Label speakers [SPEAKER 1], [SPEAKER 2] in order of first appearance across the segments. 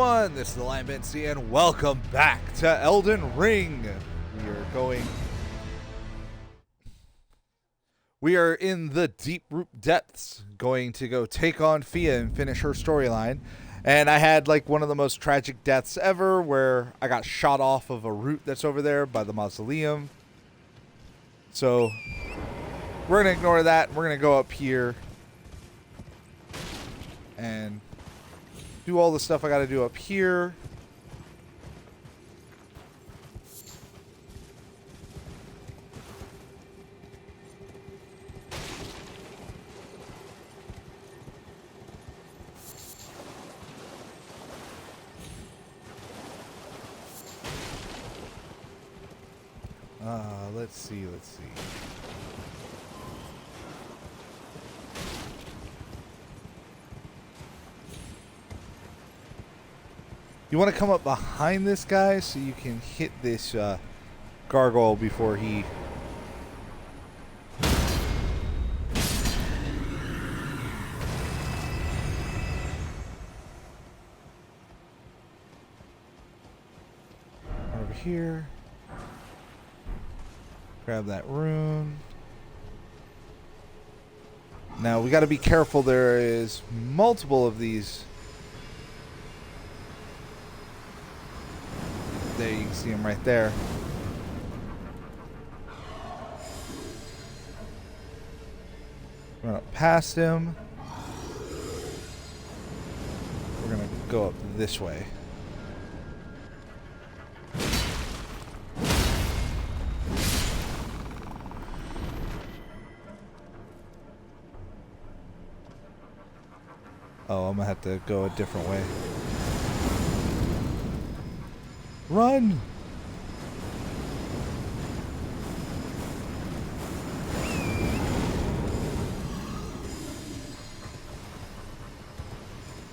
[SPEAKER 1] everyone, this is the Lion Bency, and welcome back to Elden Ring. We are in the deep root depths, going to go take on Fia and finish her storyline. And I had like one of the most tragic deaths ever, where I got shot off of a root that's over there by the mausoleum. So we're gonna ignore that. We're gonna go up here and do all the stuff I gotta do up here. Let's see. You want to come up behind this guy so you can hit this gargoyle before he... Over here. Grab that rune. Now we got to be careful. There is multiple of these. There, you can see him right there. Run up past him. We're gonna go up this way. Oh, I'm gonna have to go a different way. Run!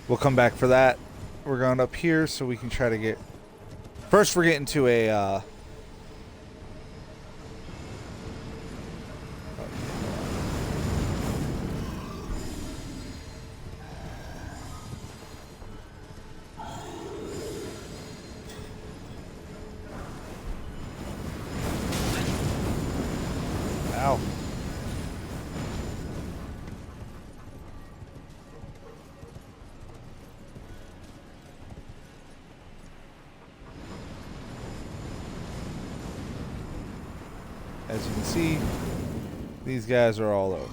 [SPEAKER 1] We'll come back for that. We're going up here so we can try to get... First, we're getting to a... Ow. As you can see, these guys are all over.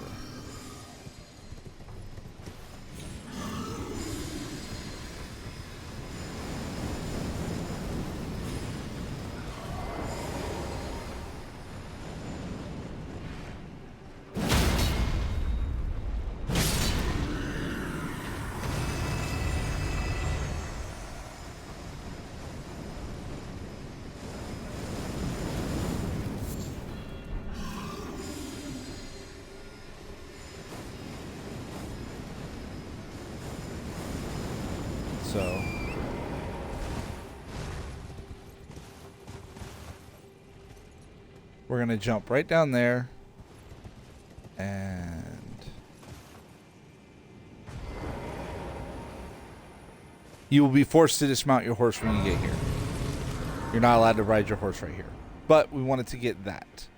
[SPEAKER 1] So we're gonna jump right down there, and you will be forced to dismount your horse when you get here. You're not allowed to ride your horse right here, but we wanted to get that.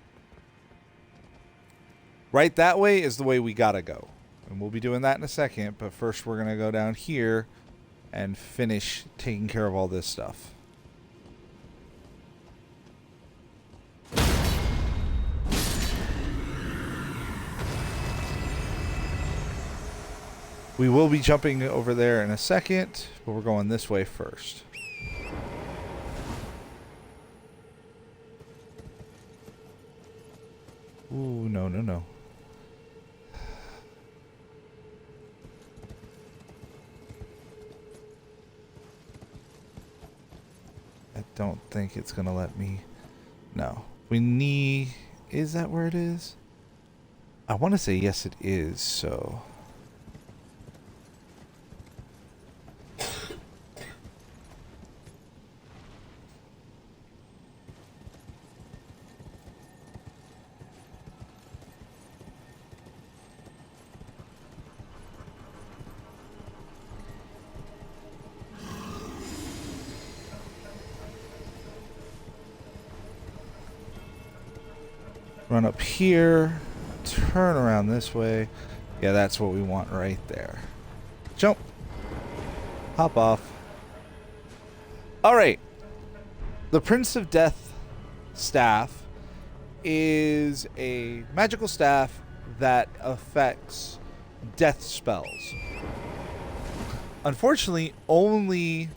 [SPEAKER 1] Right that way is the way we gotta go, and we'll be doing that in a second, but first we're gonna go down here and finish taking care of all this stuff. We will be jumping over there in a second, but we're going this way first. Ooh, no. I don't think it's gonna let me. No. We need... Is that where it is? I want to say yes it is, so... Run up here. Turn around this way. Yeah, that's what we want right there. Jump. Hop off. Alright. The Prince of Death staff is a magical staff that affects death spells. Unfortunately, only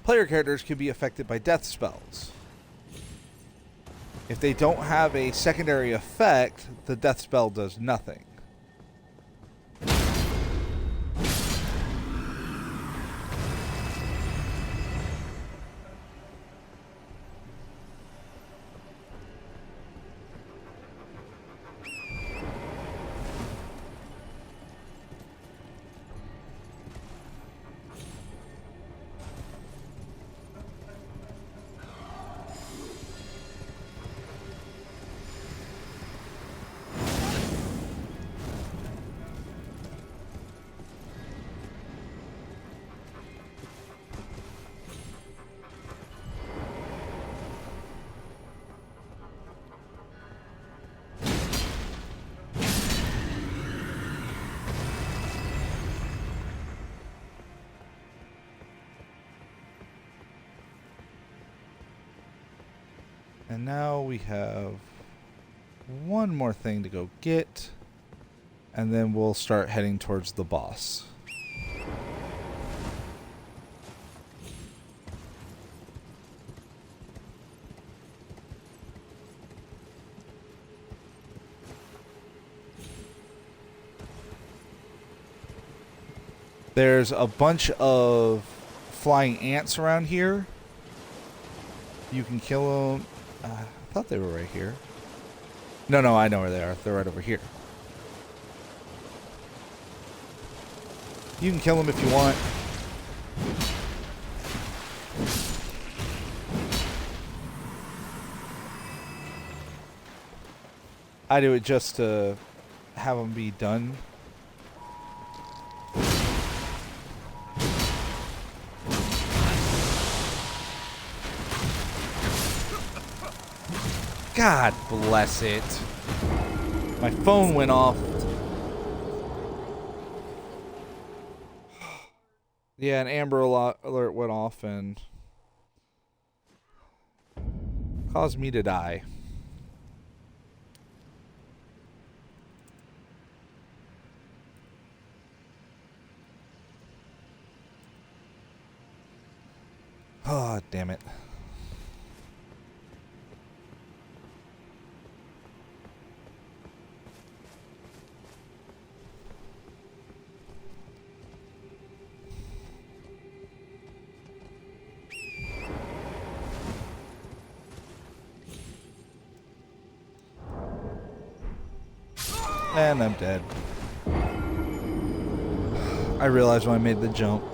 [SPEAKER 1] player characters can be affected by death spells. If they don't have a secondary effect, the death spell does nothing. And now we have one more thing to go get, and then we'll start heading towards the boss. There's a bunch of flying ants around here. You can kill them. I thought they were right here. No, I know where they are. They're right over here. You can kill them if you want. I do it just to have them be done. God bless it. My phone went off. Yeah, an Amber Alert went off and caused me to die. Oh, damn it. And I'm dead. I realized when I made the jump.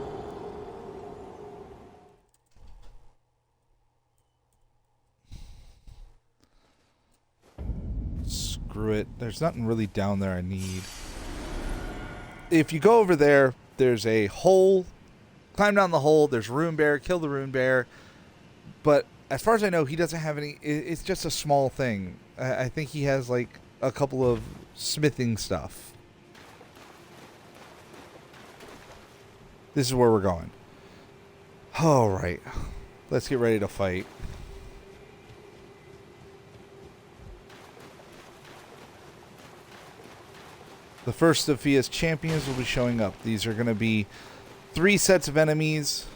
[SPEAKER 1] Screw it. There's nothing really down there I need. If you go over there, there's a hole. Climb down the hole. There's a rune bear. Kill the rune bear. But as far as I know, he doesn't have any. It's just a small thing. I think he has like a couple of smithing stuff. This is where we're going. All right. Let's get ready to fight. The first of Fia's champions will be showing up. These are going to be 3 sets of enemies.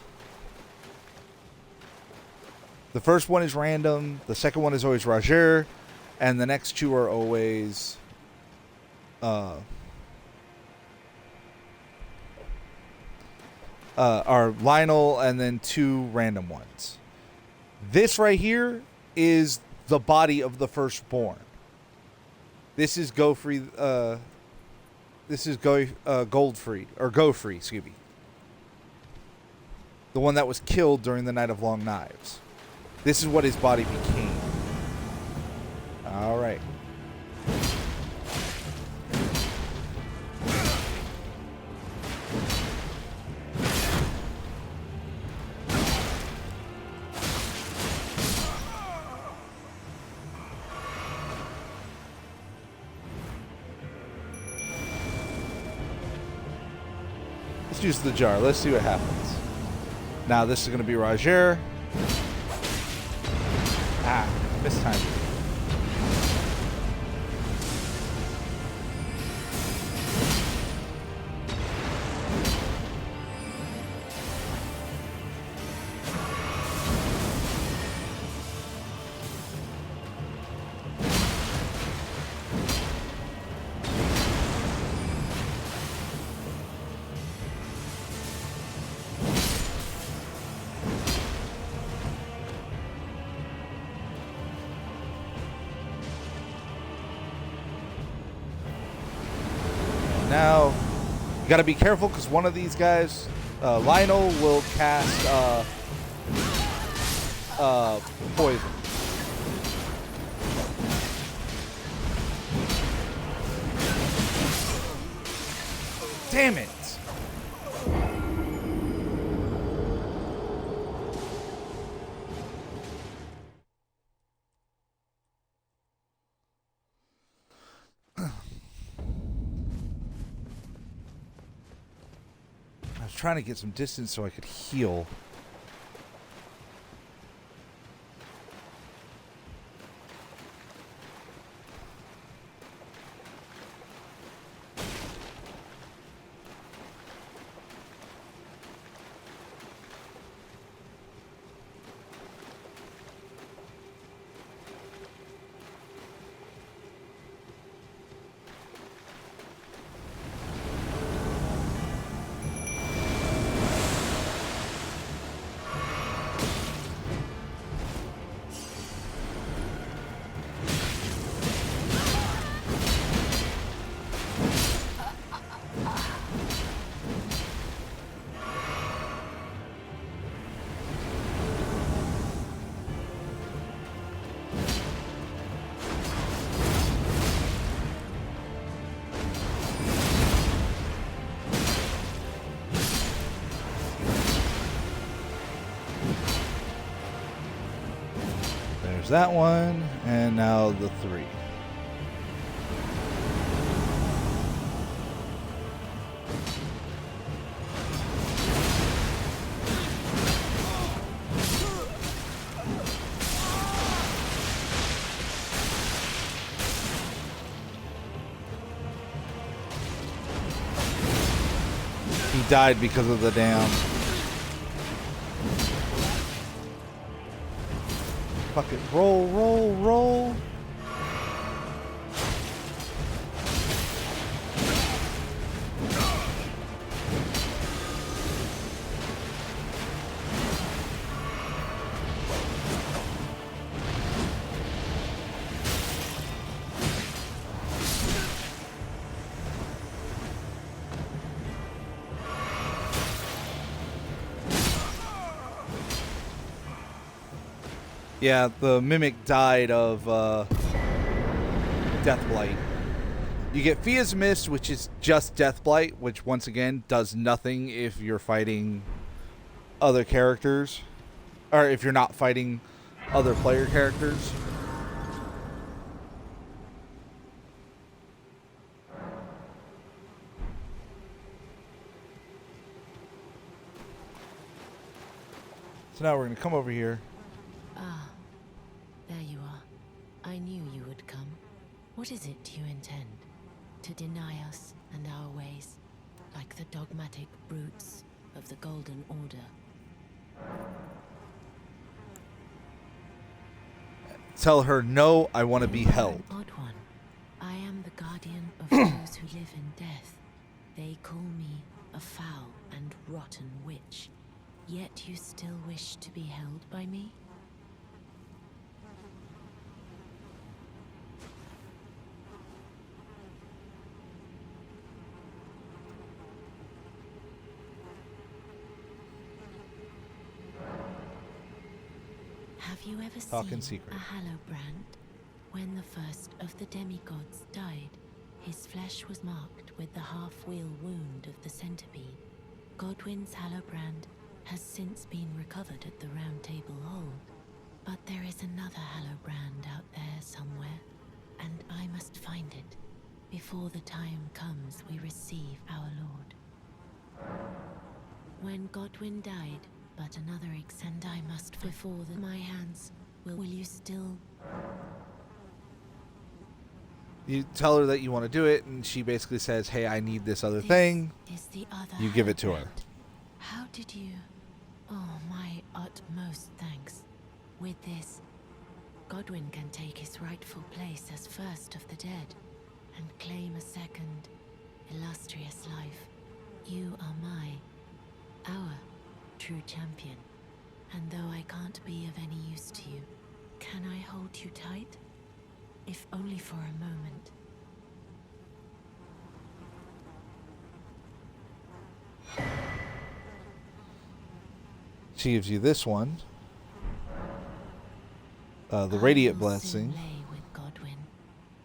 [SPEAKER 1] The first one is random. The second one is always Roger. And the next 2 are always are Lionel and then 2 random ones. This right here is the body of the firstborn. This is Godfrey. This is Goldfrey or Gofrey, excuse me. The one that was killed during the Night of Long Knives. This is what his body became. All right. use the jar. Let's see what happens. Now this is going to be Roger. Ah, mistimed. Now, you got to be careful because one of these guys, Lionel, will cast poison. Damn it! I was trying to get some distance so I could heal. There's that one, and now the 3. He died because of the damn. Fuck it. Roll, roll, roll. Yeah, the Mimic died of Death Blight. You get Fia's Mist, which is just Death Blight, which once again does nothing if you're fighting other characters. Or if you're not fighting other player characters. So now we're going to come over here.
[SPEAKER 2] Ah, there you are. I knew you would come. What is it you intend? To deny us and our ways, like the dogmatic brutes of the Golden Order?
[SPEAKER 1] Tell her, no, I want to be held.
[SPEAKER 2] An odd one. I am the guardian of those who live in death. They call me a foul and rotten witch. Yet you still wish to be held by me? Have you ever seen a Hallowbrand? When the first of the demigods died, his flesh was marked with the half-wheel wound of the centipede. Godwyn's Hallowbrand has since been recovered at the Round Table Hold, but there is another Hallowbrand out there somewhere, and I must find it before the time comes we receive our Lord. When Godwin died, but another and I must before my hands. Will you still?
[SPEAKER 1] You tell her that you want to do it, and she basically says, hey, I need this other thing.
[SPEAKER 2] Is the other
[SPEAKER 1] you give it to her.
[SPEAKER 2] How did you? Oh, my utmost thanks. With this, Godwin can take his rightful place as first of the dead, and claim a second, illustrious life. You are our true champion. And though I can't be of any use to you, can I hold you tight? If only for a moment.
[SPEAKER 1] She gives you this one. The Radiant Blessing.
[SPEAKER 2] Lay with Godwin,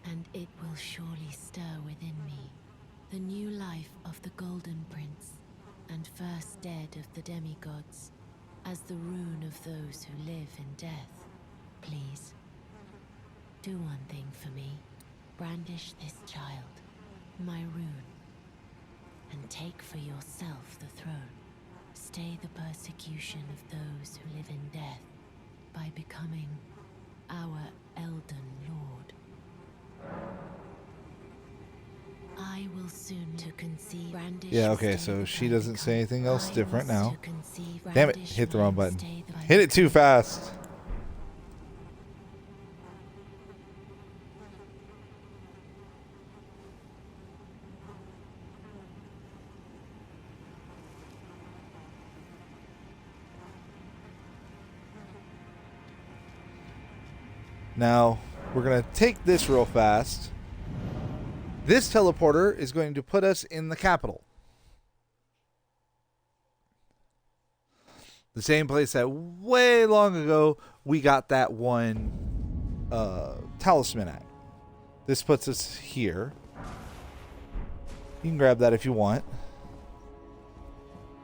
[SPEAKER 2] and it will surely stir within me the new life of the Golden Prince, and first dead of the demigods, as the rune of those who live in death. Please, do one thing for me. Brandish this child, my rune, and take for yourself the throne. Stay the persecution of those who live in death by becoming our Elden Lord. I will soon to conceive.
[SPEAKER 1] Yeah, okay, so she doesn't say anything else different now. Damn it, hit the wrong button. Hit it too fast. Now, we're going to take this real fast. This teleporter is going to put us in the capital. The same place that way long ago we got that one talisman at. This puts us here. You can grab that if you want.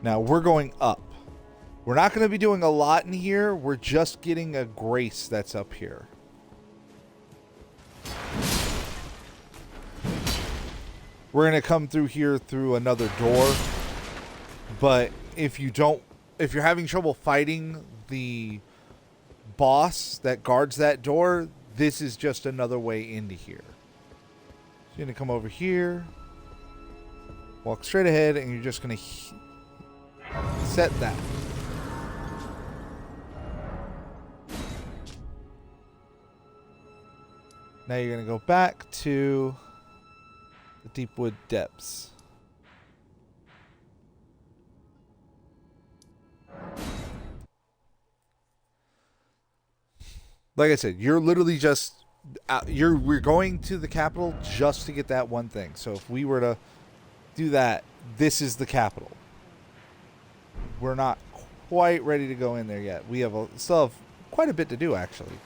[SPEAKER 1] Now, we're going up. We're not going to be doing a lot in here. We're just getting a grace that's up here. We're going to come through here through another door. But if you're having trouble fighting the boss that guards that door, this is just another way into here. So you're going to come over here. Walk straight ahead, and you're just going to set that. Now you're going to go back to the Deepwood Depths. Like I said, you're literally just we're going to the capital just to get that one thing. So if we were to do that, this is the capital. We're not quite ready to go in there yet. We still have quite a bit to do, actually.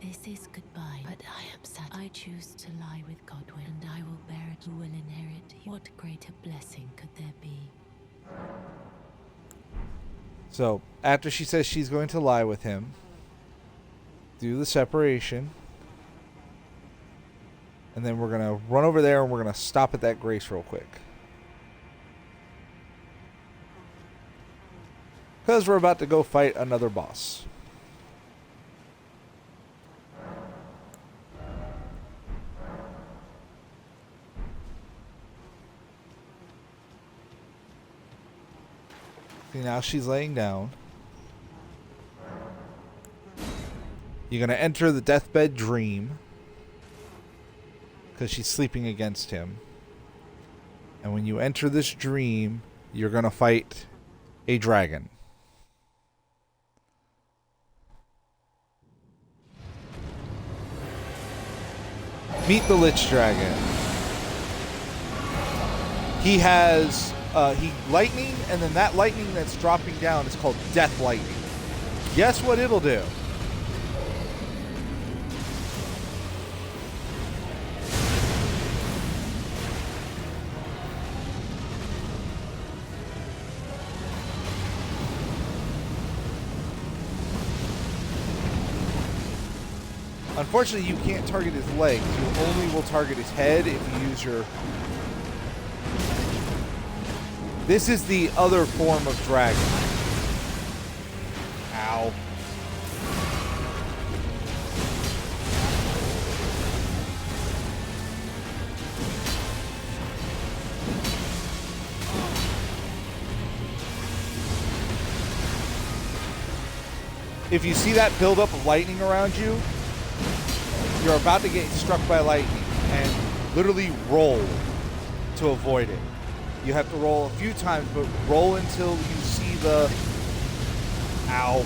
[SPEAKER 2] This is goodbye, but I am sad. I choose to lie with Godwin, and I will bear it. Who will inherit? What greater blessing could there be?
[SPEAKER 1] So, after she says she's going to lie with him, do the separation, and then we're going to run over there and we're going to stop at that grace real quick. Because we're about to go fight another boss. See, now she's laying down. You're going to enter the deathbed dream. Because she's sleeping against him. And when you enter this dream, you're going to fight a dragon. Meet the Lich Dragon. He has lightning, and then that lightning that's dropping down is called Death Lightning. Guess what it'll do? Unfortunately, you can't target his legs. You only will target his head if you use your... This is the other form of dragon. Ow. If you see that buildup of lightning around you, you're about to get struck by lightning, and literally roll to avoid it. You have to roll a few times, but roll until you see the... Ow.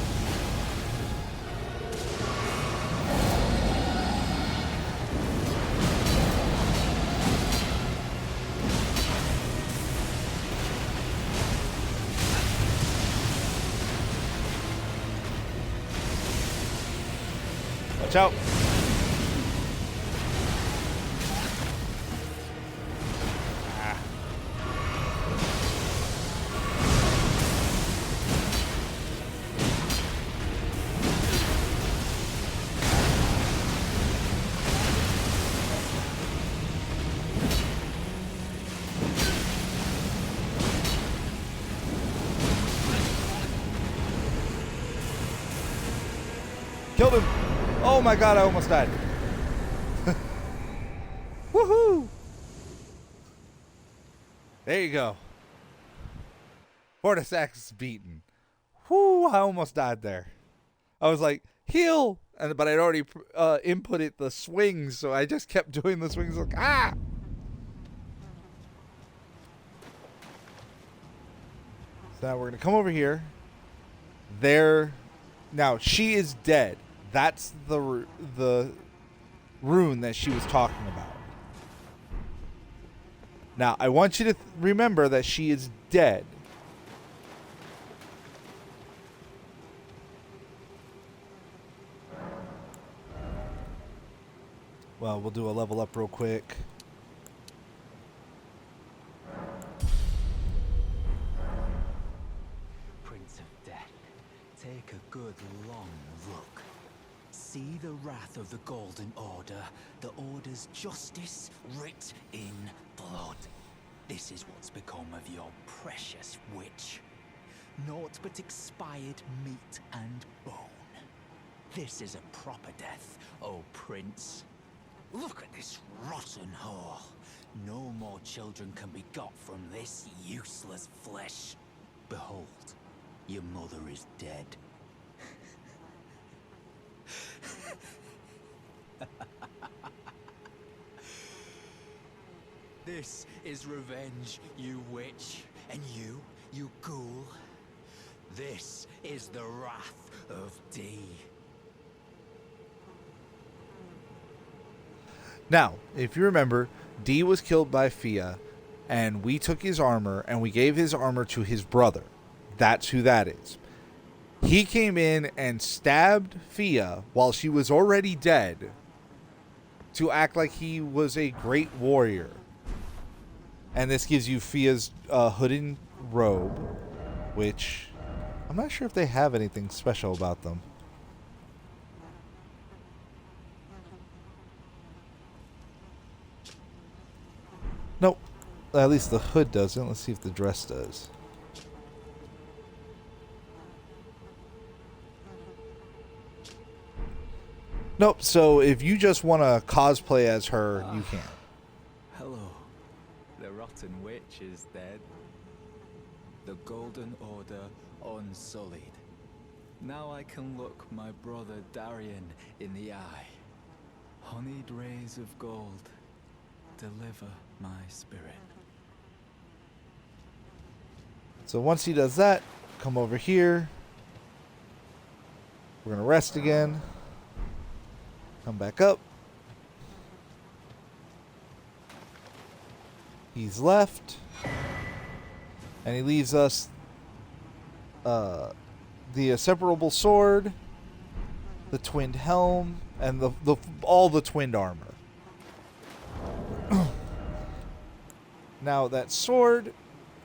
[SPEAKER 1] Watch out. Killed him. Oh my god, I almost died. Woohoo! There you go. Fortisax beaten. Whoo, I almost died there. I was like, heal! But I'd already inputted the swings, so I just kept doing the swings like, ah! So now we're going to come over here. There. Now, she is dead. That's the rune that she was talking about. Now, I want you to remember that she is dead. Well, we'll do a level up real quick.
[SPEAKER 3] Prince of Death, take a good long look. See the wrath of the Golden Order, the Order's justice writ in blood. This is what's become of your precious witch. Naught but expired meat and bone. This is a proper death, O Prince. Look at this rotten whore. No more children can be got from this useless flesh. Behold, your mother is dead. This is revenge, you witch, and you ghoul. This is the wrath of D.
[SPEAKER 1] Now, if you remember, D was killed by Fia, and we took his armor, and we gave his armor to his brother. That's who that is. He came in and stabbed Fia while she was already dead to act like he was a great warrior. And this gives you Fia's hooded robe, which I'm not sure if they have anything special about them. Nope. At least the hood doesn't. Let's see if the dress does. Nope. So if you just want to cosplay as her, you can.
[SPEAKER 3] Hello. The rotten witch is dead. The Golden Order unsullied. Now I can look my brother Darian in the eye. Honeyed rays of gold, deliver my spirit.
[SPEAKER 1] So once he does that, come over here. We're going to rest again. Come back up. He's left. And he leaves us the inseparable sword, the twinned helm, and all the twinned armor. Now that sword,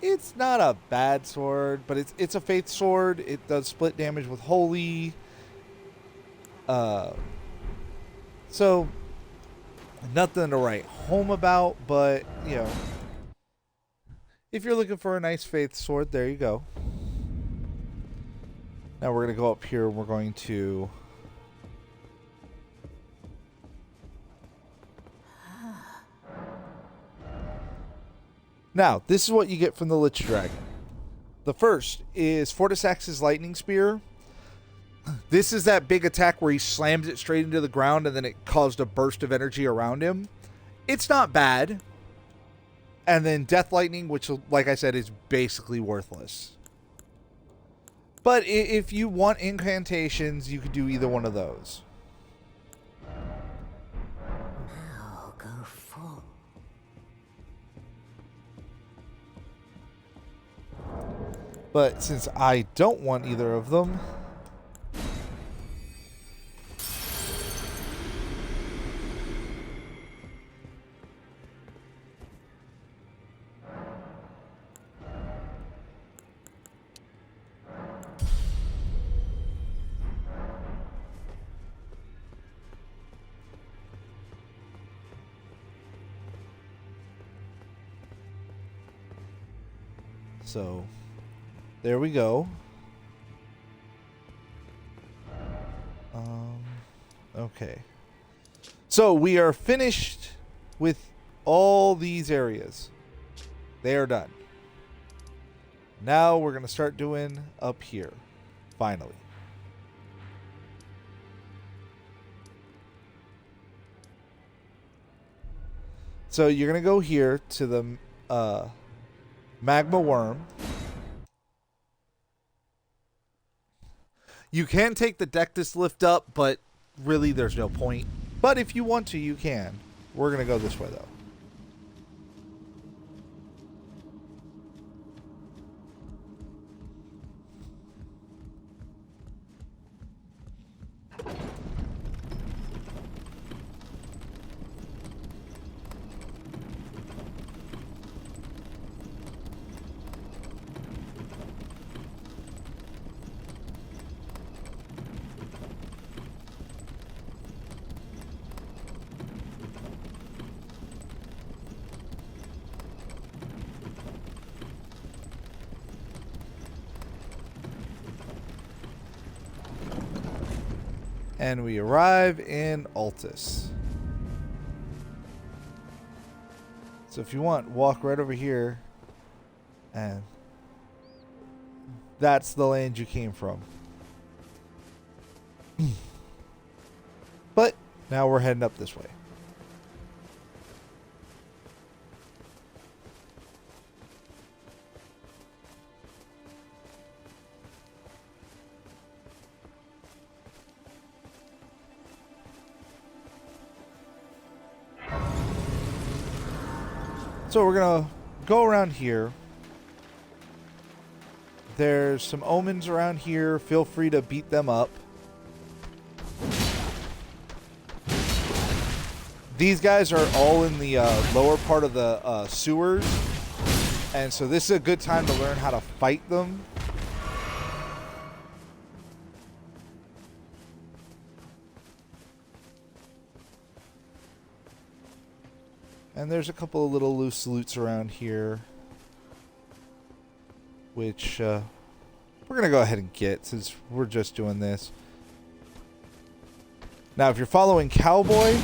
[SPEAKER 1] it's not a bad sword, but it's a faith sword. It does split damage with holy. So, nothing to write home about, but, you know, if you're looking for a nice faith sword, there you go. Now we're going to go up here and we're going to... Now, this is what you get from the Lich Dragon. The first is Fortisax's Lightning Spear. This is that big attack where he slams it straight into the ground and then it caused a burst of energy around him. It's not bad. And then Death Lightning, which, like I said, is basically worthless. But if you want incantations, you could do either one of those.
[SPEAKER 2] Now go full.
[SPEAKER 1] But since I don't want either of them... So, there we go. Okay. So, we are finished with all these areas. They are done. Now, we're going to start doing up here. Finally. So, you're going to go here to the... Magma Worm. You can take the Dectus lift up, but really there's no point. But if you want to, you can. We're going to go this way, though. And we arrive in Altus. So if you want, walk right over here. And that's the land you came from. But now we're heading up this way. So we're going to go around here. There's some omens around here. Feel free to beat them up. These guys are all in the lower part of the sewers. And so this is a good time to learn how to fight them. And there's a couple of little loose loots around here, which we're going to go ahead and get since we're just doing this. Now, if you're following Cowboy,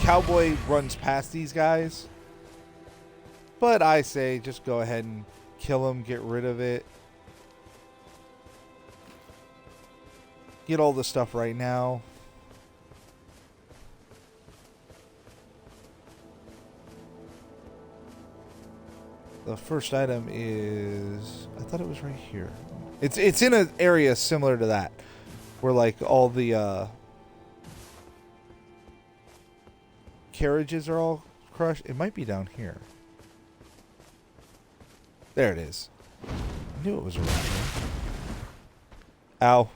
[SPEAKER 1] Cowboy runs past these guys, but I say just go ahead and kill him, get rid of it. Get all the stuff right now. The first item is... I thought it was right here. It's in an area similar to that. Where like all the carriages are all crushed. It might be down here. There it is. I knew it was around here. Ow.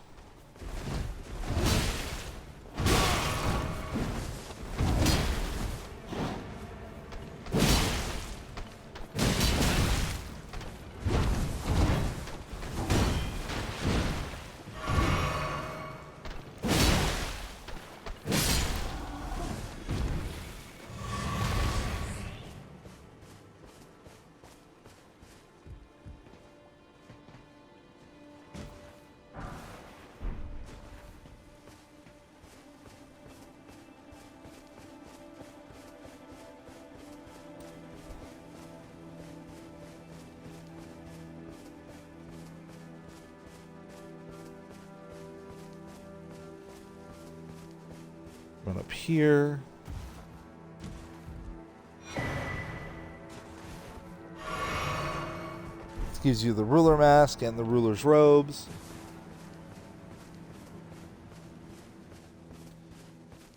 [SPEAKER 1] up here. This gives you the ruler mask and the ruler's robes.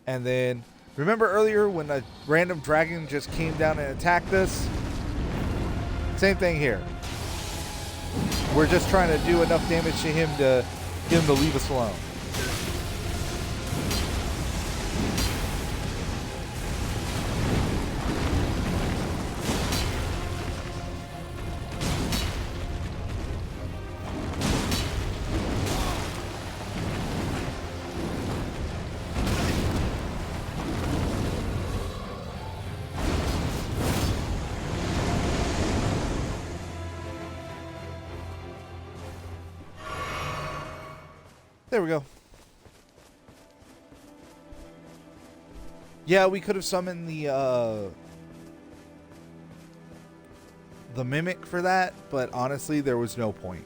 [SPEAKER 1] And then, remember earlier when a random dragon just came down and attacked us? Same thing here. We're just trying to do enough damage to him to get him to leave us alone. There we go. Yeah, we could have summoned the mimic for that, but honestly, there was no point.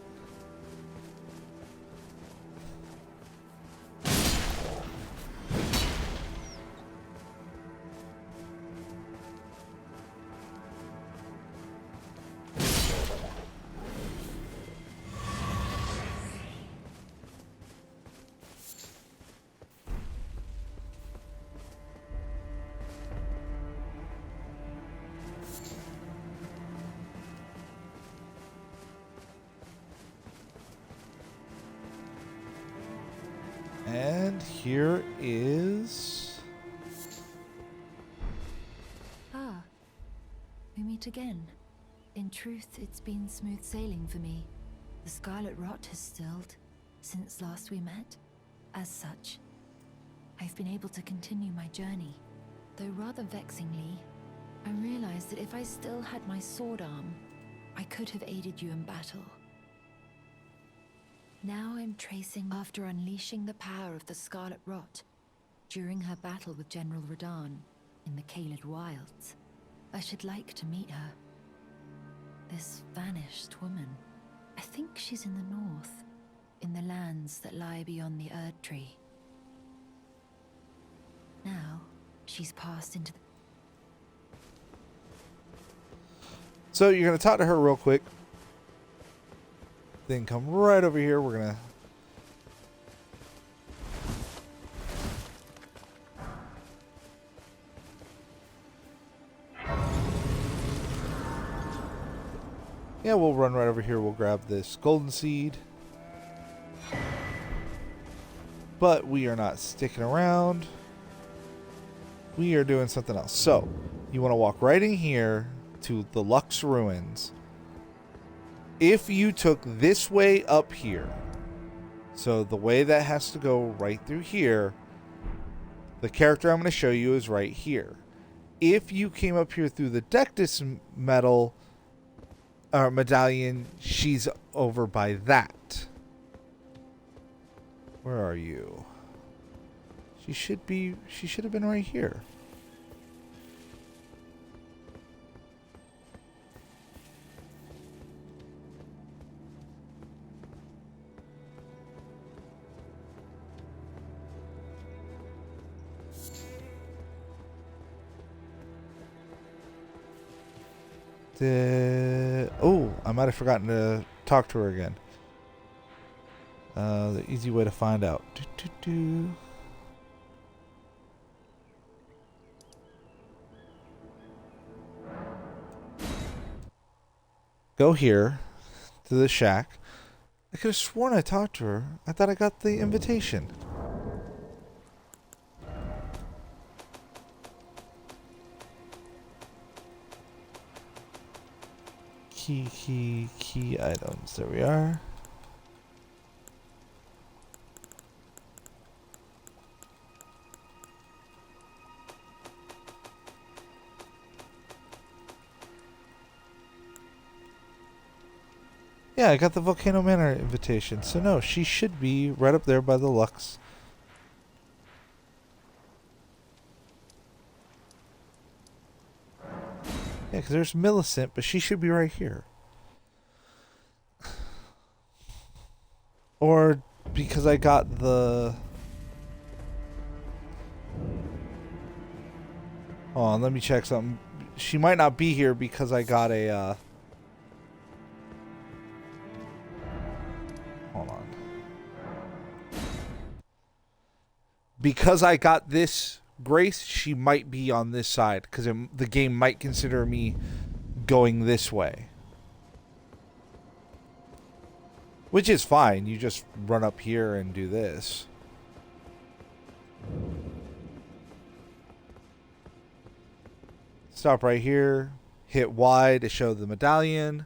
[SPEAKER 1] And here is...
[SPEAKER 2] Ah, we meet again. In truth, it's been smooth sailing for me. The scarlet rot has stilled since last we met. As such, I've been able to continue my journey. Though rather vexingly, I realized that if I still had my sword arm, I could have aided you in battle. Now I'm tracing after unleashing the power of the Scarlet Rot during her battle with General Radahn in the Caelid Wilds. I should like to meet her. This vanished woman. I think she's in the north, in the lands that lie beyond the Erd Tree. Now, she's passed into the...
[SPEAKER 1] So you're going to talk to her real quick. Then come right over here. We're going to... Yeah, we'll run right over here. We'll grab this golden seed. But we are not sticking around. We are doing something else. So, you want to walk right in here to the Lux Ruins. If you took this way up here, so the way that has to go right through here, the character I'm going to show you is right here. If you came up here through the Dectus medal or medallion, she's over by that. Where are you? She should have been right here. Oh, I might have forgotten to talk to her again. The easy way to find out. Go here to the shack. I could have sworn I talked to her. I thought I got the invitation. Key items. There we are. Yeah, I got the Volcano Manor invitation. So no, she should be right up there by the Lux. Yeah, because there's Millicent, but she should be right here. Or because I got the... Hold on, let me check something. She might not be here because I got a, hold on. Because I got this Grace, she might be on this side because the game might consider me going this way. Which is fine. You just run up here and do this. Stop right here. Hit Y to show the medallion.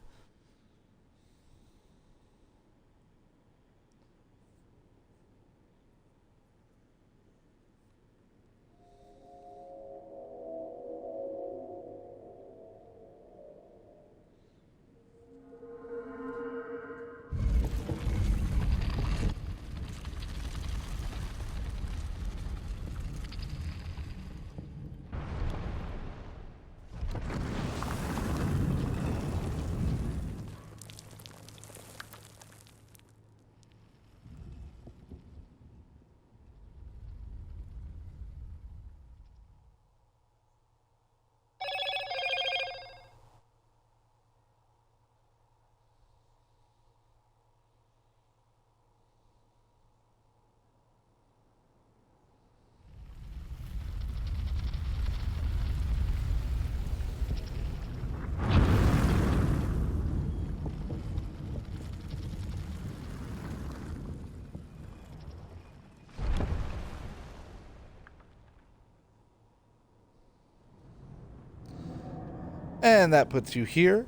[SPEAKER 1] And that puts you here.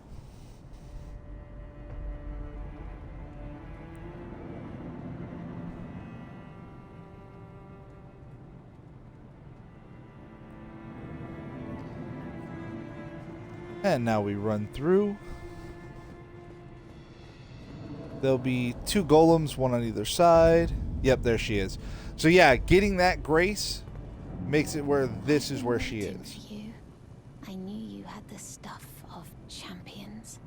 [SPEAKER 1] And now we run through. There'll be 2 golems, one on either side. Yep, there she is. So yeah, getting that Grace makes it where this is where she is.
[SPEAKER 2] I knew you had the stuff of champions.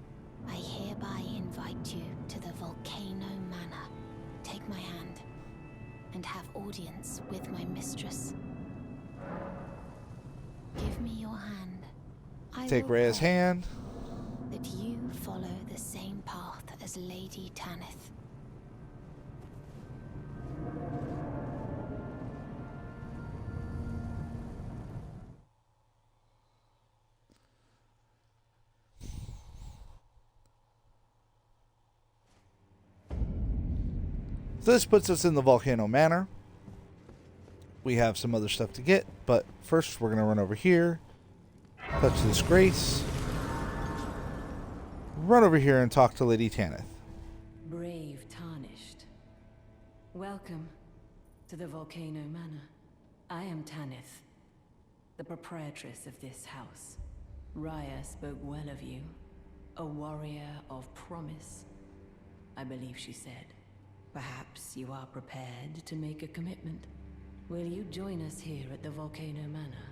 [SPEAKER 2] I hereby invite you to the Volcano Manor. Take my hand and have audience with my mistress. Give me your hand.
[SPEAKER 1] Take Rhea's hand.
[SPEAKER 2] That you follow the same path as Lady Tanith.
[SPEAKER 1] So this puts us in the Volcano Manor. We have some other stuff to get, but first we're going to run over here, touch this Grace, run over here and talk to Lady Tanith.
[SPEAKER 4] Brave Tarnished. Welcome to the Volcano Manor. I am Tanith, the proprietress of this house. Raya spoke well of you, a warrior of promise, I believe she said. Perhaps you are prepared to make a commitment. Will you join us here at the Volcano Manor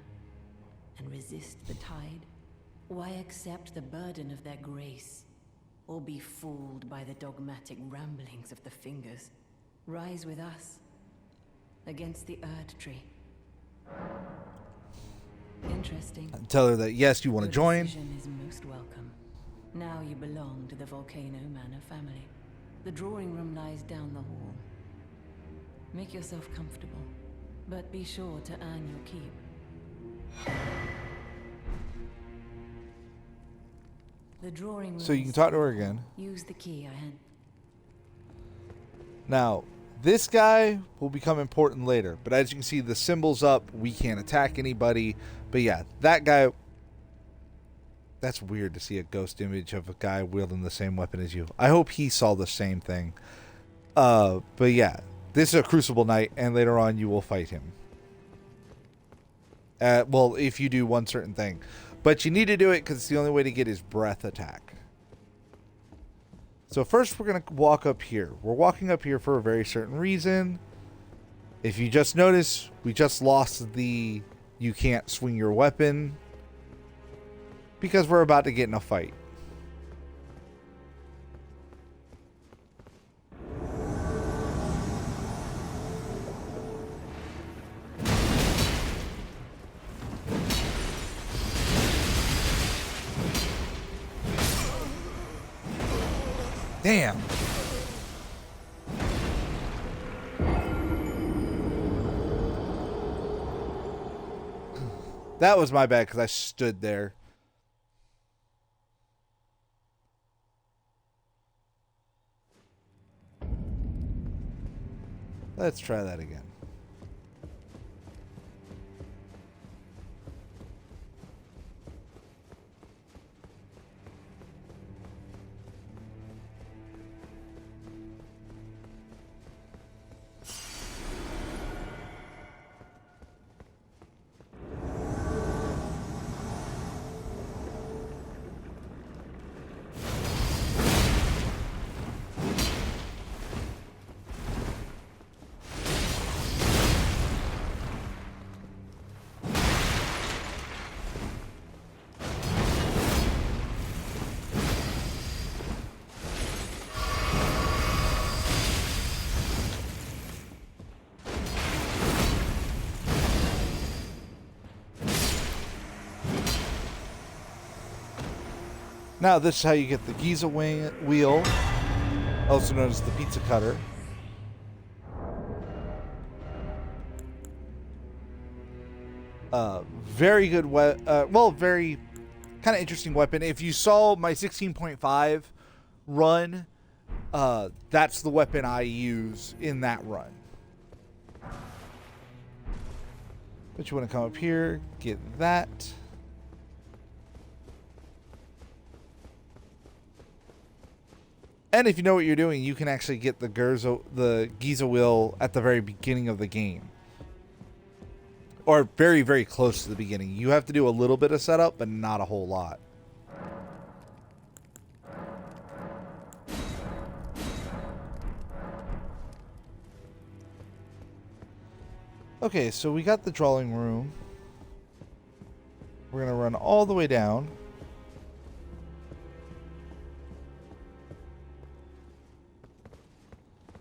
[SPEAKER 4] and resist the tide? Why accept the burden of their grace, or be fooled by the dogmatic ramblings of the Fingers? Rise with us against the Erd Tree. Interesting.
[SPEAKER 1] Tell her that yes, you want to join.
[SPEAKER 4] Your decision is most welcome. Now you belong to the Volcano Manor family. The drawing room lies down the hall. Make yourself comfortable, but be sure to earn your keep. The drawing room.
[SPEAKER 1] So you can talk to her again.
[SPEAKER 4] Use the key I had.
[SPEAKER 1] Now, this guy will become important later, but as you can see, the symbol's up. We can't attack anybody. But yeah, that guy... That's weird to see a ghost image of a guy wielding the same weapon as you. I hope he saw the same thing. But yeah, this is a Crucible Knight, and later on you will fight him. Well, if you do one certain thing. But you need to do it because it's the only way to get his breath attack. So first we're going to walk up here. We're walking up here for a very certain reason. If you just notice, we just lost the you can't swing your weapon. Because we're about to get in a fight. Damn. That was my bad because I stood there. Let's try that again. Now this is how you get the Giza wheel, also known as the pizza cutter. Very good, very kind of interesting weapon. If you saw my 16.5 run, that's the weapon I use in that run. But you want to come up here, get that. And if you know what you're doing, you can actually get the Giza wheel at the very beginning of the game. Or very, very close to the beginning. You have to do a little bit of setup, but not a whole lot. Okay, so we got the drawing room. We're going to run all the way down.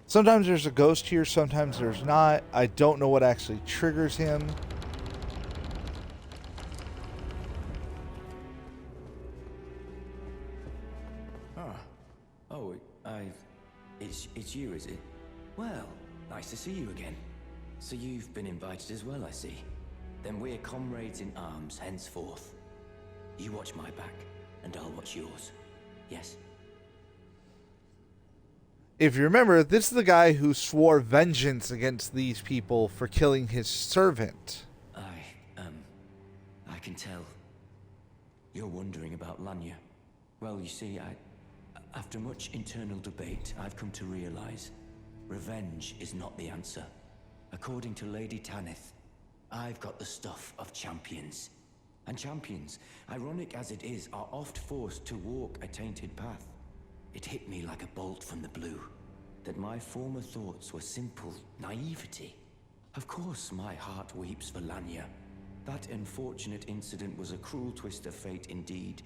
[SPEAKER 1] Sometimes there's a ghost here, sometimes there's not. I don't know what actually triggers him.
[SPEAKER 5] It's you, is it? Well, nice to see you again. So you've been invited as well, I see. Then we're comrades in arms henceforth. You watch my back, and I'll watch yours. Yes?
[SPEAKER 1] If you remember, this is the guy who swore vengeance against these people for killing his servant.
[SPEAKER 5] I can tell. You're wondering about Lanya. Well, you see, after much internal debate, I've come to realize revenge is not the answer. According to Lady Tanith, I've got the stuff of champions. And champions, ironic as it is, are oft forced to walk a tainted path. It hit me like a bolt from the blue, that my former thoughts were simple naivety. Of course my heart weeps for Lanya. That unfortunate incident was a cruel twist of fate indeed.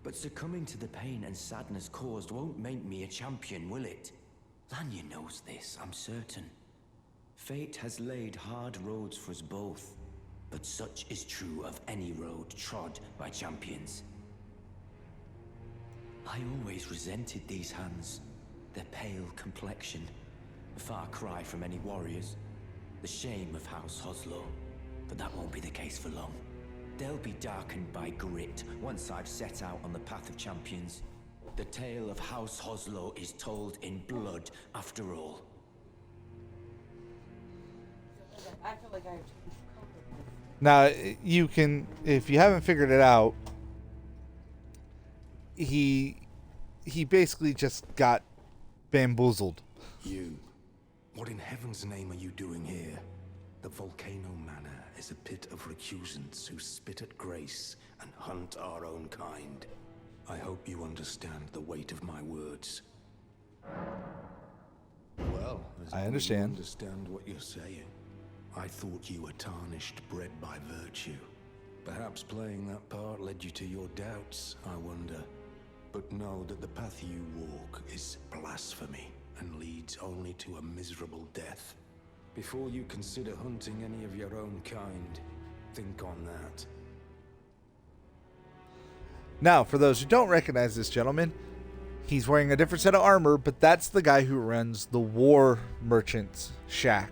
[SPEAKER 5] But succumbing to the pain and sadness caused won't make me a champion, will it? Lanya knows this, I'm certain. Fate has laid hard roads for us both, but such is true of any road trod by champions. I always resented these hands, their pale complexion, a far cry from any warriors, the shame of House Hoslow, but that won't be the case for long. They'll be darkened by grit once I've set out on the path of champions. The tale of House Hoslow is told in blood, after all.
[SPEAKER 6] I feel like I have to.
[SPEAKER 1] Now, you can, if you haven't figured it out, he basically just got bamboozled.
[SPEAKER 7] You. What in heaven's name are you doing here? The Volcano Manor is a pit of recusants who spit at grace and hunt our own kind. I hope you understand the weight of my words. Well, as
[SPEAKER 1] I
[SPEAKER 7] long as
[SPEAKER 1] understand.
[SPEAKER 7] you understand what you're saying. I thought you were tarnished, bred by virtue. Perhaps playing that part led you to your doubts, I wonder. But know that the path you walk is blasphemy and leads only to a miserable death. Before you consider hunting any of your own kind, think on that.
[SPEAKER 1] Now, for those who don't recognize this gentleman, He's wearing a different set of armor, but that's the guy who runs the war merchant's shack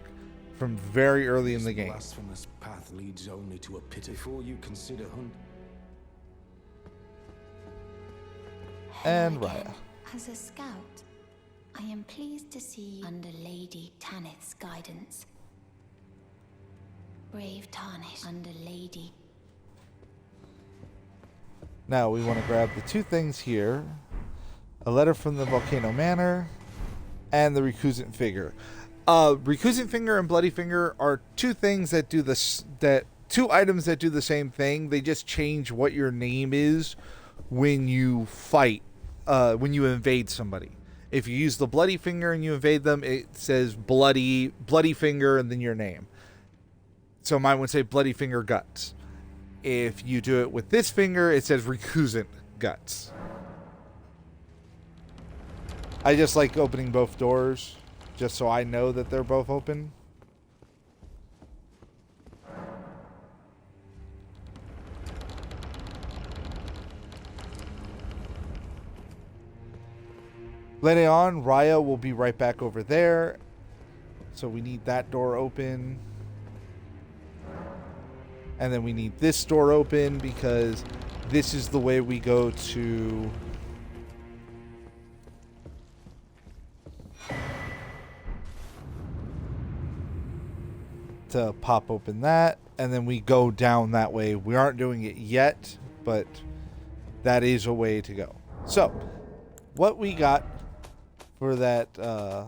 [SPEAKER 1] from very early in the game.
[SPEAKER 7] This blasphemous path leads only to a pit. Before you consider hunt.
[SPEAKER 1] And
[SPEAKER 8] Hello
[SPEAKER 1] Raya.
[SPEAKER 8] again. As a scout, I am pleased to see you under Lady Tanith's guidance. Brave Tarnish under Lady.
[SPEAKER 1] Now we want to grab the two things here. A letter from the Volcano Manor and the recusant finger. Recusant finger and bloody finger are two things that do this, two items that do the same thing. They just change what your name is when you fight, when you invade somebody. If you use the bloody finger and you invade them, it says bloody finger and then your name. So mine would say bloody finger guts. If you do it with this finger, it says recusant guts. I just like opening both doors, just so I know that they're both open. Later on, Raya will be right back over there. So we need that door open. And then we need this door open because this is the way we go to pop open that, and then we go down that way. We aren't doing it yet, but that is a way to go. So, what we got for that the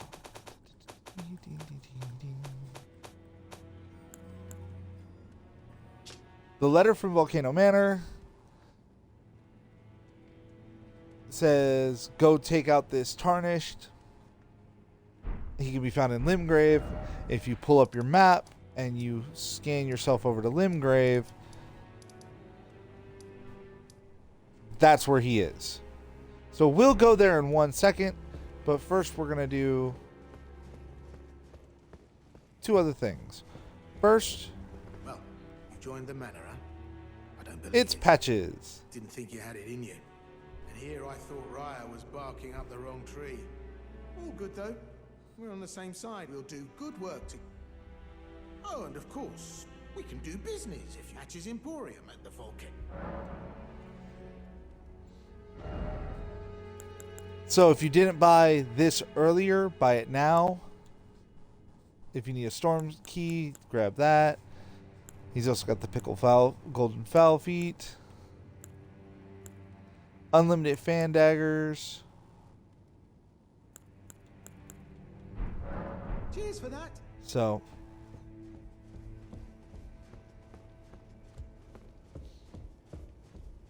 [SPEAKER 1] letter from Volcano Manor says, go take out this Tarnished. He can be found in Limgrave. If you pull up your map and you scan yourself over to Limgrave, that's where he is. So we'll go there in 1 second, but first we're going to do two other things. First,
[SPEAKER 7] Well, you joined the manor, huh? I don't believe
[SPEAKER 1] it's
[SPEAKER 7] it.
[SPEAKER 1] Patches.
[SPEAKER 7] Didn't think you had it in you. And here I thought Raya was barking up the wrong tree. All good though. We're on the same side. We'll do good work to. Oh, and of course, we can do business if you Patches Emporium at the Vulcan.
[SPEAKER 1] So if you didn't buy this earlier, buy it now. If you need a storm key, grab that. He's also got the golden fowl feet. Unlimited fan daggers.
[SPEAKER 7] Cheers for that.
[SPEAKER 1] So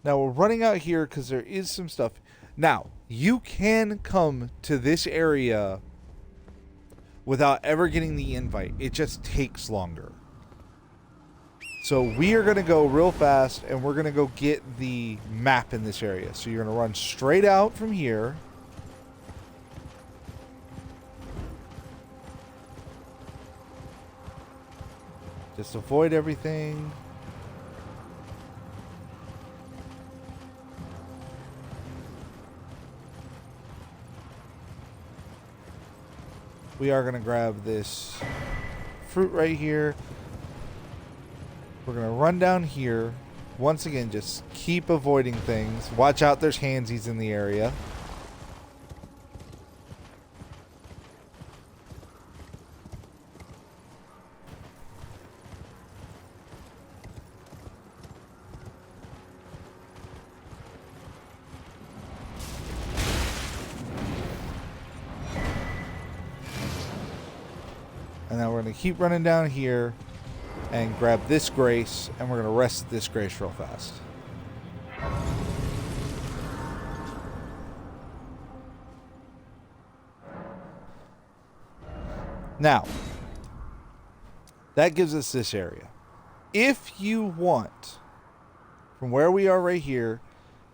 [SPEAKER 1] now we're running out here because there is some stuff. Now, you can come to this area without ever getting the invite. It just takes longer. So we are going to go real fast and we're going to go get the map in this area. So you're going to run straight out from here. Just avoid everything. We are going to grab this fruit right here. We're going to run down here. Once again, just keep avoiding things. Watch out, there's handsies in the area. And now we're going to keep running down here and grab this Grace, and we're going to rest this Grace real fast. Now, that gives us this area. If you want, from where we are right here,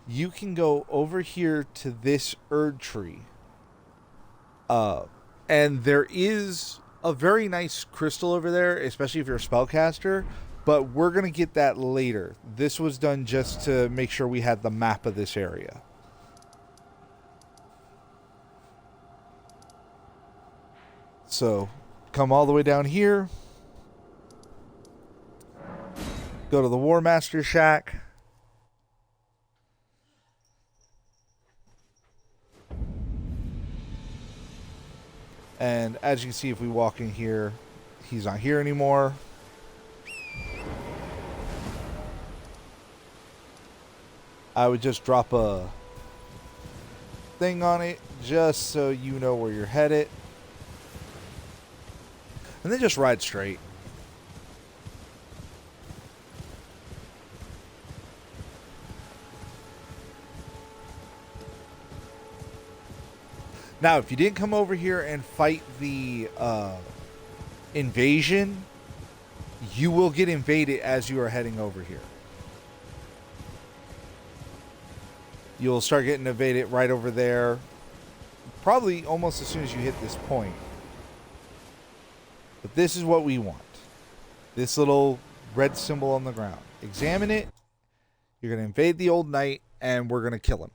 [SPEAKER 1] you can go over here to this Erd tree. And there is a very nice crystal over there, especially if you're a spellcaster, but we're going to get that later. This was done just to make sure we had the map of this area. So come all the way down here. Go to the War Master Shack. And as you can see, if we walk in here, he's not here anymore. I would just drop a thing on it just so you know where you're headed. And then just ride straight. Now, if you didn't come over here and fight the invasion, you will get invaded as you are heading over here. You'll start getting invaded right over there, probably almost as soon as you hit this point. But this is what we want. This little red symbol on the ground. Examine it. You're going to invade the old knight, and we're going to kill him.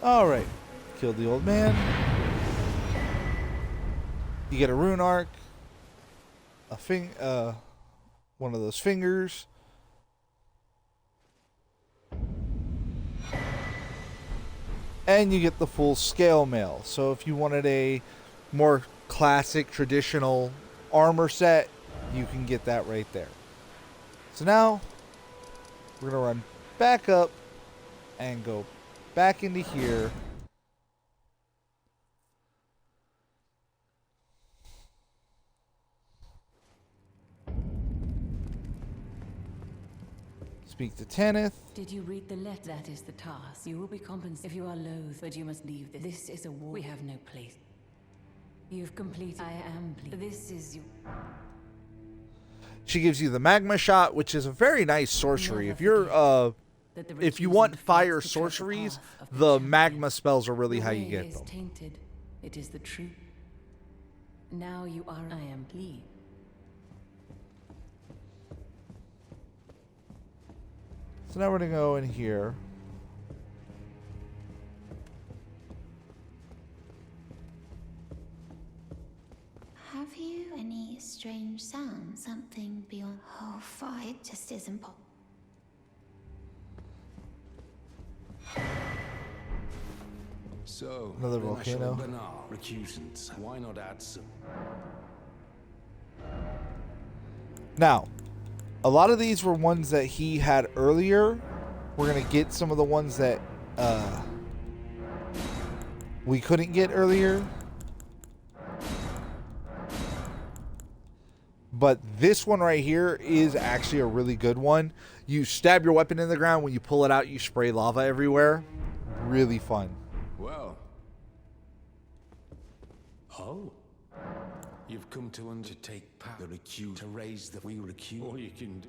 [SPEAKER 1] Alright, killed the old man. You get a rune arc, one of those fingers. And you get the full scale mail. So if you wanted a more classic, traditional armor set, you can get that right there. So now, we're going to run back up and go back into here. Speak to Tanith.
[SPEAKER 4] Did you read the letter? That is the task. You will be compensated if you are loath, but you must leave this. This is a war. We have no place. You've completed. I am pleased. This is you.
[SPEAKER 1] She gives you the magma shot, which is a very nice sorcery. If you're if you want fire sorceries, the magma spells are really how you get them.
[SPEAKER 4] Tainted. It is the truth. Now you are. I am pleased.
[SPEAKER 1] So now we're gonna go in here.
[SPEAKER 8] Have you any strange sounds? Something beyond. Oh, fight just isn't possible.
[SPEAKER 7] So,
[SPEAKER 1] Another
[SPEAKER 7] then I shall
[SPEAKER 1] volcano.
[SPEAKER 7] banal recusants. Why not add some?
[SPEAKER 1] Now, a lot of these were ones that he had earlier. We're gonna get some of the ones that we couldn't get earlier. But this one right here is actually a really good one. You stab your weapon in the ground. When you pull it out, you spray lava everywhere. Really fun.
[SPEAKER 7] Well. Oh. You've come to undertake power. The recuse to raise the we recuse. All you can do.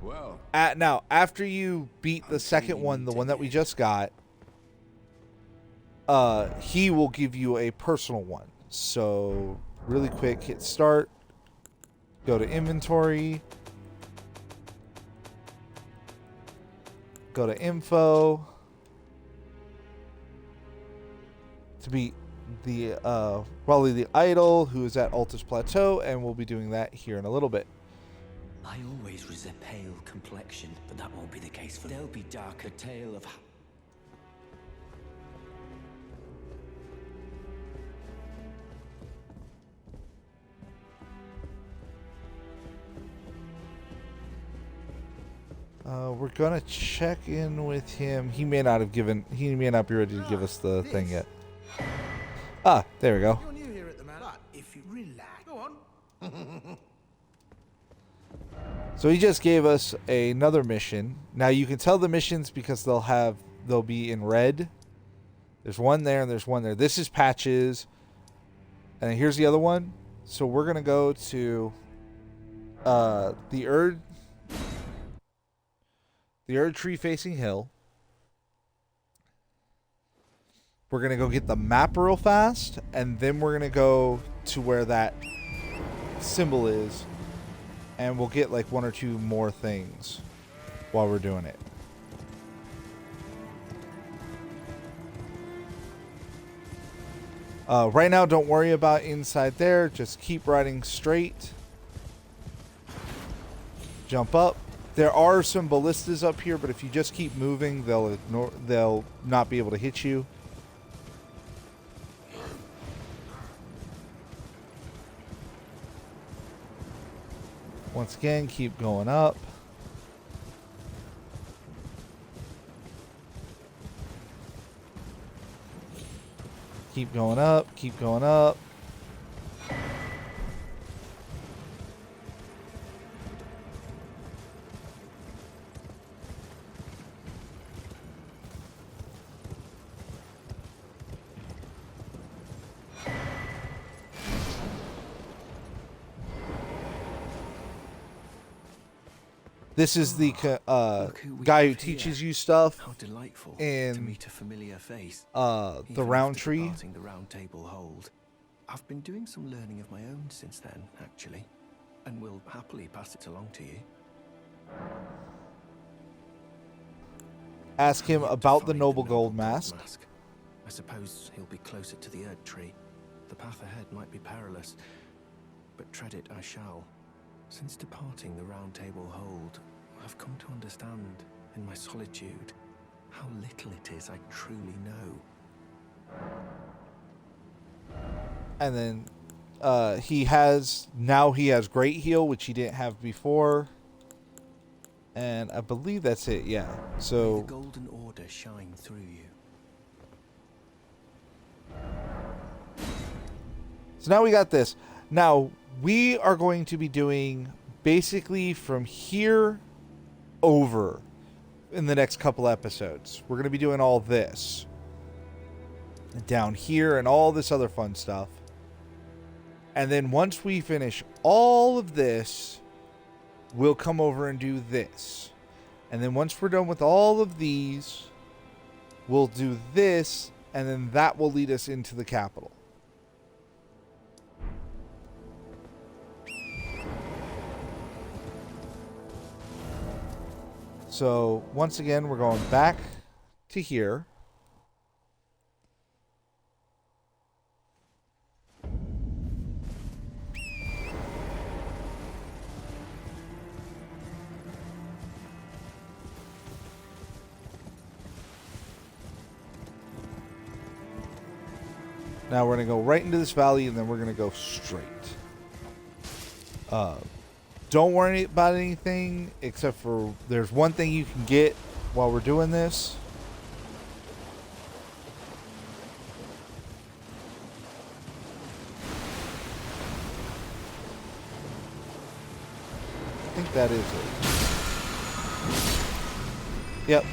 [SPEAKER 7] Well.
[SPEAKER 1] Now, after you beat the second one, the one that we just got, he will give you a personal one. So, really quick, hit start. Go to inventory. Go to info. To beat the probably the idol who is at Altus Plateau, and we'll be doing that here in a little bit.
[SPEAKER 5] I always was a pale complexion, but that won't be the case for. There'll be darker tale of.
[SPEAKER 1] We're gonna check in with him. He may not be ready to give us the thing yet. Ah, there we go.
[SPEAKER 9] You're new here at the manor. But if you relax, go on.
[SPEAKER 1] So he just gave us another mission. Now you can tell the missions because they'll be in red. There's one there and there's one there. This is Patches. And then here's the other one. So we're going to go to the Erd tree facing hill. We're going to go get the map real fast, and then we're going to go to where that symbol is, and we'll get like one or two more things while we're doing it. Right now, don't worry about inside there. Just keep riding straight. Jump up. There are some ballistas up here, but if you just keep moving, they'll not be able to hit you. Once again, keep going up. Keep going up, keep going up. This is the guy who teaches you stuff
[SPEAKER 3] How delightful
[SPEAKER 1] in
[SPEAKER 3] to meet a familiar face.
[SPEAKER 1] the
[SPEAKER 3] Even
[SPEAKER 1] round
[SPEAKER 3] after
[SPEAKER 1] tree.
[SPEAKER 3] departing the round table hold. I've been doing some learning of my own since then, actually, and will happily pass it along to you.
[SPEAKER 1] Ask him
[SPEAKER 3] Yet to
[SPEAKER 1] about the
[SPEAKER 3] find
[SPEAKER 1] noble gold
[SPEAKER 3] gold
[SPEAKER 1] mask.
[SPEAKER 3] I suppose he'll be closer to the Erd tree. The path ahead might be perilous, but tread it I shall. Since departing the round table hold, I've come to understand, in my solitude, how little it is I truly know.
[SPEAKER 1] And then he has great heal, which he didn't have before. And I believe that's it, yeah.
[SPEAKER 3] May
[SPEAKER 1] So
[SPEAKER 3] the golden order shine through you.
[SPEAKER 1] So now we got this. Now we are going to be doing basically from here over in the next couple episodes. We're going to be doing all this down here and all this other fun stuff. And then once we finish all of this, we'll come over and do this. And then once we're done with all of these, we'll do this, and then that will lead us into the capital. So once again, we're going back to here. Now we're going to go right into this valley, and then we're going to go straight. Don't worry about anything, except for there's one thing you can get while we're doing this. I think that is it. Yep.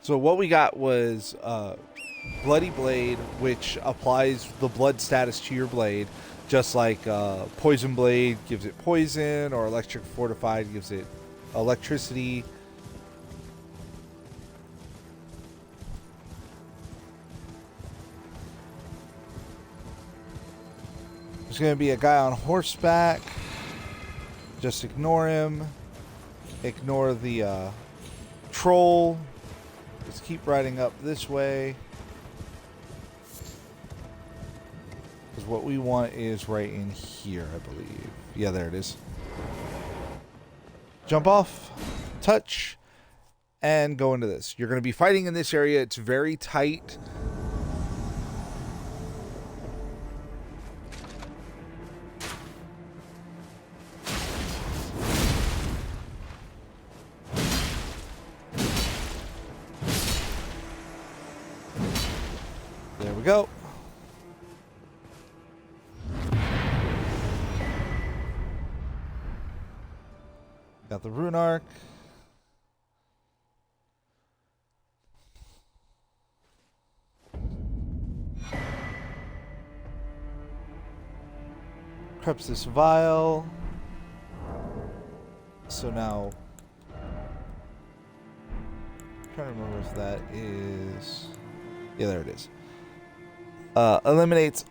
[SPEAKER 1] So what we got was Bloody Blade, which applies the blood status to your blade, just like Poison Blade gives it poison, or Electric Fortified gives it electricity. There's going to be a guy on horseback. Just ignore him. Ignore the troll. Let's keep riding up this way. Because what we want is right in here, I believe. Yeah, there it is. Jump off, touch, and go into this. You're going to be fighting in this area. It's very tight. There we go. Got the rune arc. Preps this vial. So now, I'm trying to remember if that is. Yeah, there it is. Eliminates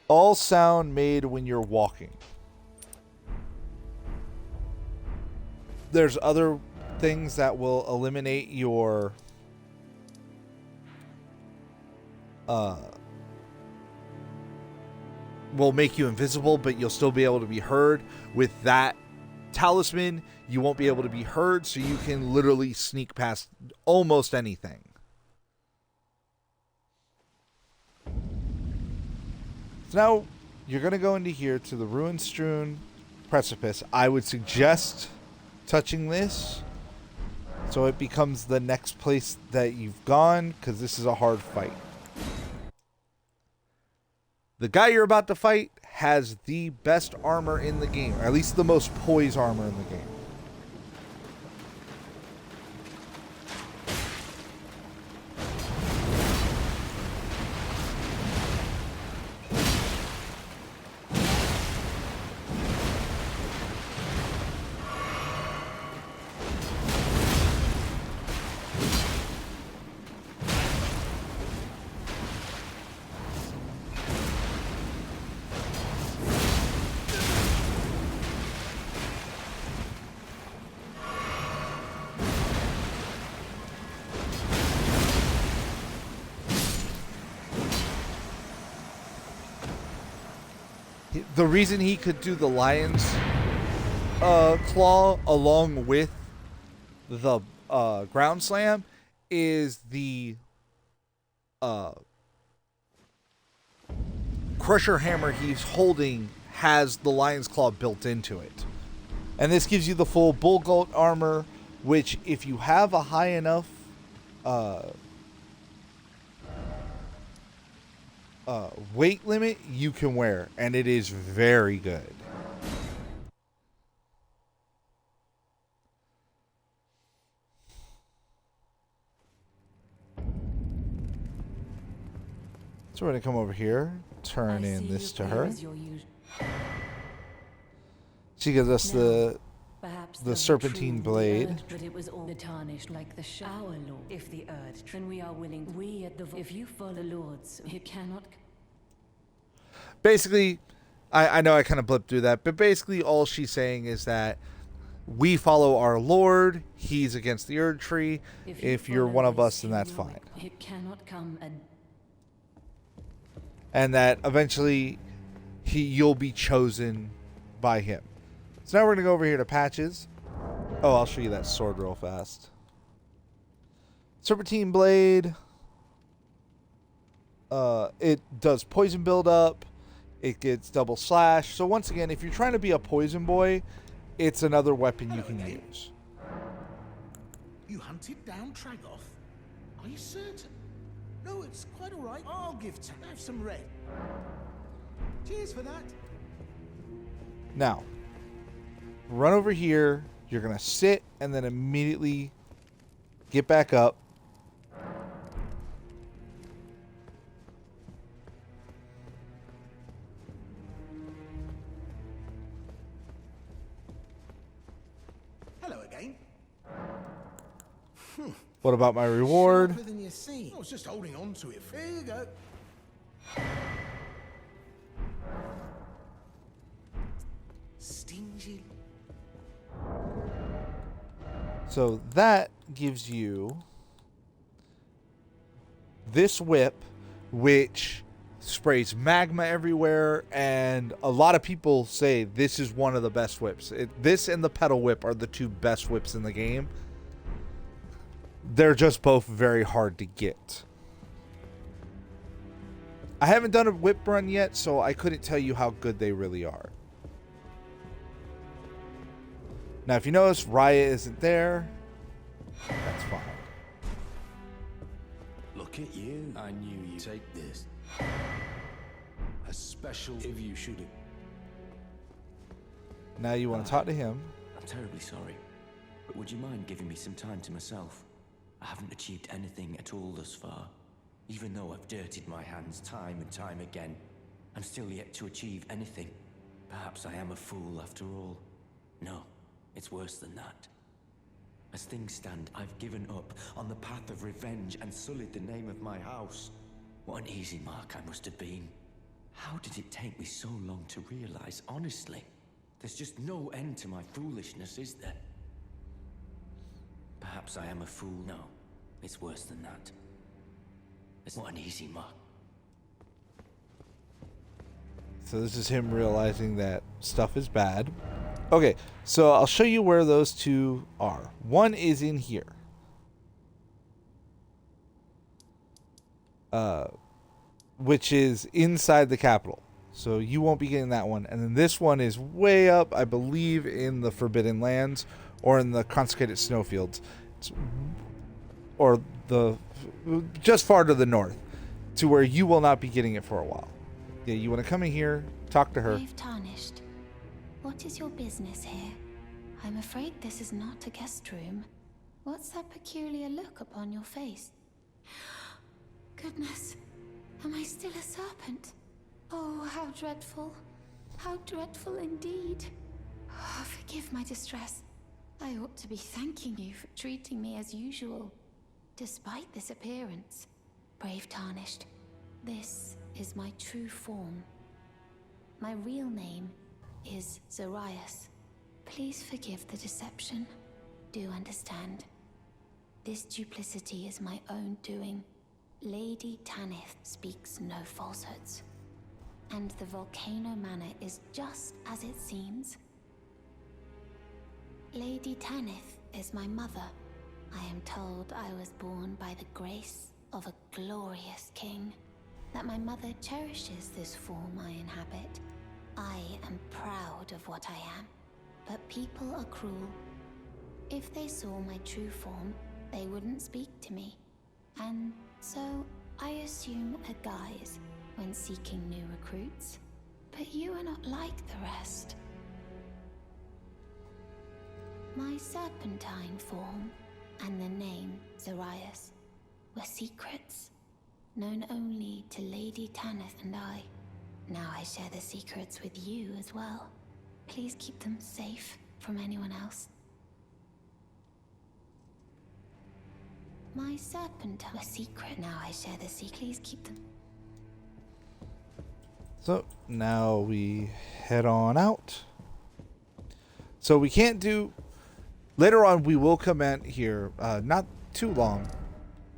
[SPEAKER 1] all sound made when you're walking. There's other things that will eliminate your will make you invisible, but you'll still be able to be heard. With that talisman, you won't be able to be heard, so you can literally sneak past almost anything. So now you're going to go into here to the ruin-strewn precipice. I would suggest touching this so it becomes the next place that you've gone, because this is a hard fight. The guy you're about to fight has the best armor in the game, or at least the most poise armor in the game. The reason he could do the lion's claw along with the ground slam is the crusher hammer he's holding has the lion's claw built into it. And this gives you the full bull goat armor, which if you have a high enough weight limit, you can wear, and it is very good. So we're going to come over here, turn in this to her. She gives us the serpentine blade.
[SPEAKER 4] But it was all the tarnished like the shower lord. If the earth, then we are willing. We at the if you follow lords, you cannot.
[SPEAKER 1] Basically, I know I kind of blipped through that, but basically all she's saying is that we follow our lord. He's against the Erd Tree. If you're one of us, then that's fine.
[SPEAKER 4] It cannot come
[SPEAKER 1] and that eventually you'll be chosen by him. So now we're going to go over here to patches. Oh, I'll show you that sword real fast. Serpentine blade. It does poison buildup. It gets double slash. So once again, if you're trying to be a poison boy, it's another weapon you can use.
[SPEAKER 9] You hunted down Tragoth? Are you certain? No, it's quite all right. I'll have some red. Cheers for that.
[SPEAKER 1] Now, run over here. You're going to sit and then immediately get back up.
[SPEAKER 9] Hello again.
[SPEAKER 1] What about my reward?
[SPEAKER 9] Sharper than you see. I was just holding on to it. Here you go. Stingy.
[SPEAKER 1] So that gives you this whip, which sprays magma everywhere, and a lot of people say this is one of the best whips. This and the pedal whip are the two best whips in the game. They're just both very hard to get. I haven't done a whip run yet, so I couldn't tell you how good they really are. Now, if you notice, Raya isn't there. That's fine.
[SPEAKER 7] Look at you. I knew you'd take this. A special if you should have.
[SPEAKER 1] Now you want to talk to him.
[SPEAKER 5] I'm terribly sorry, but would you mind giving me some time to myself? I haven't achieved anything at all thus far. Even though I've dirtied my hands time and time again, I'm still yet to achieve anything. Perhaps I am a fool after all. No, it's worse than that. As things stand, I've given up on the path of revenge and sullied the name of my house. What an easy mark I must have been. How did it take me so long to realize, honestly? There's just no end to my foolishness, is there? Perhaps I am a fool. No, it's worse than that. What an easy mark.
[SPEAKER 1] So this is him realizing that stuff is bad. Okay, so I'll show you where those two are. One is in here. Which is inside the capital. So you won't be getting that one. And then this one is way up, I believe, in the Forbidden Lands or in the Consecrated Snowfields. Or the just far to the north, to where you will not be getting it for a while. Yeah, you want to come in here, talk to her.
[SPEAKER 8] Brave Tarnished, what is your business here? I'm afraid this is not a guest room. What's that peculiar look upon your face? Goodness, am I still a serpent? Oh, how dreadful. How dreadful indeed. Oh, forgive my distress. I ought to be thanking you for treating me as usual. Despite this appearance, Brave Tarnished, this is my true form. My real name is Zarias. Please forgive the deception. Do understand. This duplicity is my own doing. Lady Tanith speaks no falsehoods. And the Volcano Manor is just as it seems. Lady Tanith is my mother. I am told I was born by the grace of a glorious king, that my mother cherishes this form I inhabit. I am proud of what I am, but people are cruel. If they saw my true form, they wouldn't speak to me, and so I assume a guise when seeking new recruits. But you are not like the rest. My serpentine form and the name Zarias were secrets, known only to Lady Tanith and I. Now I share the secrets with you as well. Please keep them safe from anyone else. My serpent are a secret. Now I share the secret. Please keep them.
[SPEAKER 1] So now we head on out. So we can't do... Later on, we will comment here, not too long.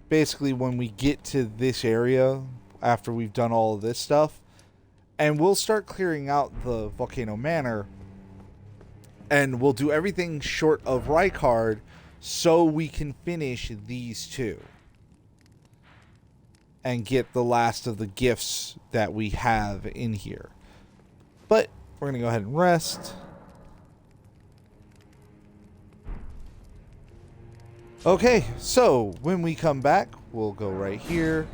[SPEAKER 1] Basically, when we get to this area, after we've done all of this stuff, and we'll start clearing out the Volcano Manor, and we'll do everything short of Rykard, so we can finish these two. And get the last of the gifts that we have in here. But, we're going to go ahead and rest. Okay, so when we come back, we'll go right here.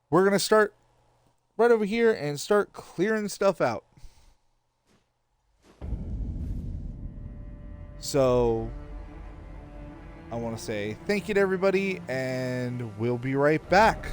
[SPEAKER 1] We're going to start right over here and start clearing stuff out. So, I want to say thank you to everybody, and we'll be right back.